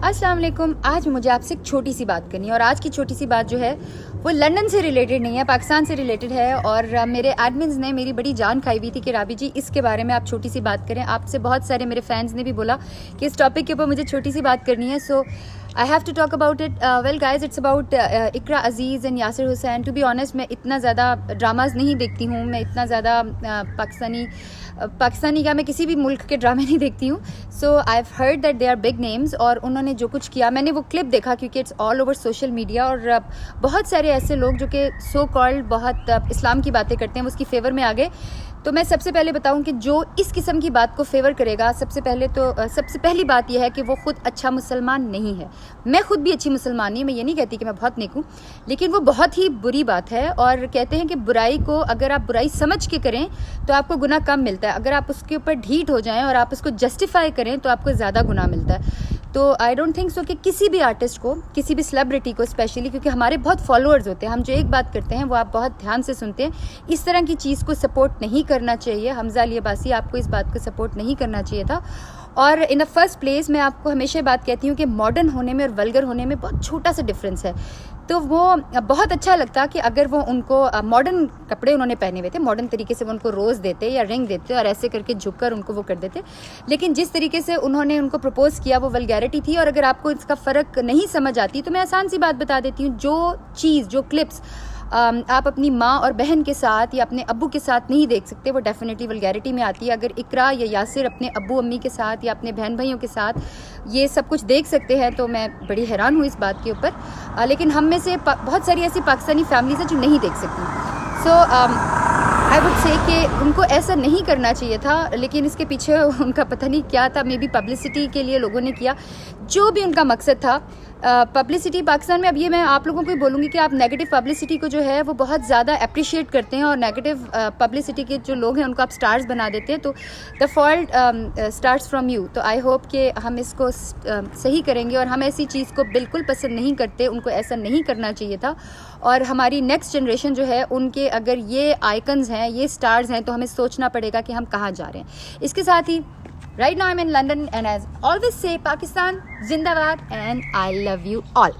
अस्सलाम वालेकुम। आज मुझे आपसे एक छोटी सी बात करनी है और आज की छोटी सी बात जो है वो लंदन से रिलेटेड नहीं है, पाकिस्तान से रिलेटेड है। और मेरे एडमिन्स ने मेरी बड़ी जान खाई हुई थी कि राबी जी इसके बारे में आप छोटी सी बात करें। आपसे बहुत सारे मेरे फैंस ने भी बोला कि इस टॉपिक के ऊपर मुझे छोटी सी बात करनी है, so I have to talk about it. Well guys, it's about Iqra Aziz and Yasir Hussain. To be honest, मैं इतना ज़्यादा ड्रामाज नहीं देखती हूँ, मैं इतना ज़्यादा पाकिस्तानी क्या मैं किसी भी मुल्क के ड्रामे नहीं देखती हूँ। So I have heard that they are big names, और उन्होंने जो कुछ किया, मैंने वो क्लिप देखा क्योंकि it's all over social media. और बहुत सारे ऐसे लोग जो कि सो कॉल्ड बहुत इस्लाम की बातें करते हैं वो उसकी फेवर में आ गए। तो मैं सबसे पहले बताऊं कि जो इस किस्म की बात को फेवर करेगा, सबसे पहली बात यह है कि वो खुद अच्छा मुसलमान नहीं है। मैं खुद भी अच्छी मुसलमान नहीं, मैं ये नहीं कहती कि मैं बहुत नेक हूँ, लेकिन वो बहुत ही बुरी बात है। और कहते हैं कि बुराई को अगर आप बुराई समझ के करें तो आपको गुनाह कम मिलता है, अगर आप उसके ऊपर ढीठ हो जाएं और आप उसको जस्टिफाई करें तो आपको ज़्यादा गुनाह मिलता है। तो आई डोंट थिंक सो कि किसी भी आर्टिस्ट को, किसी भी सेलिब्रिटी को स्पेशली, क्योंकि हमारे बहुत फॉलोअर्स होते हैं, हम जो एक बात करते हैं वो आप बहुत ध्यान से सुनते हैं, इस तरह की चीज़ को सपोर्ट नहीं करना चाहिए। हमजा अली अब्बासी, आपको इस बात को सपोर्ट नहीं करना चाहिए था। और इन द फर्स्ट प्लेस मैं आपको हमेशा बात कहती हूँ कि मॉडर्न होने में और वल्गर होने में बहुत छोटा सा डिफरेंस है। तो वो बहुत अच्छा लगता कि अगर वो उनको मॉडर्न कपड़े उन्होंने पहने हुए थे, मॉडर्न तरीके से वो उनको रोज़ देते या रिंग देते और ऐसे करके झुककर उनको वो कर देते, लेकिन जिस तरीके से उन्होंने उनको प्रपोज़ किया वो वल्गैरिटी थी। और अगर आपको इसका फ़र्क नहीं समझ आती तो मैं आसान सी बात बता देती हूँ, जो क्लिप्स आप अपनी माँ और बहन के साथ या अपने अब्बू के साथ नहीं देख सकते, वो डेफिनेटली वल्गैरिटी में आती है। अगर इकरा या यासिर अपने अब्बू अम्मी के साथ या अपने बहन भाइयों के साथ ये सब कुछ देख सकते हैं तो मैं बड़ी हैरान हूँ इस बात के ऊपर। लेकिन हम में से बहुत सारी ऐसी पाकिस्तानी फैमिलीज हैं जो नहीं देख सकती। सो आई वुड से कि उनको ऐसा नहीं करना चाहिए था, लेकिन इसके पीछे उनका पता नहीं क्या था, मे बी पब्लिसिटी के लिए लोगों ने किया, जो भी उनका मकसद था। पब्लिसिटी पाकिस्तान में, अब ये मैं आप लोगों को ही बोलूँगी कि आप नेगेटिव पब्लिसिटी को जो है वो बहुत ज़्यादा अप्रिशिएट करते हैं और नेगेटिव पब्लिसिटी के जो लोग हैं उनको आप स्टार्स बना देते हैं, तो the fault starts from you. तो आई होप कि हम इसको सही करेंगे और हम ऐसी चीज़ को बिल्कुल पसंद नहीं करते, उनको ऐसा नहीं करना चाहिए था। और हमारी नेक्स्ट जनरेशन जो है उनके अगर ये आइकन्स हैं, ये स्टार्स हैं, तो हमें सोचना पड़ेगा कि हम कहाँ जा रहे हैं। इसके साथ ही right now I'm in London and as always say Pakistan Zindabad and I love you all.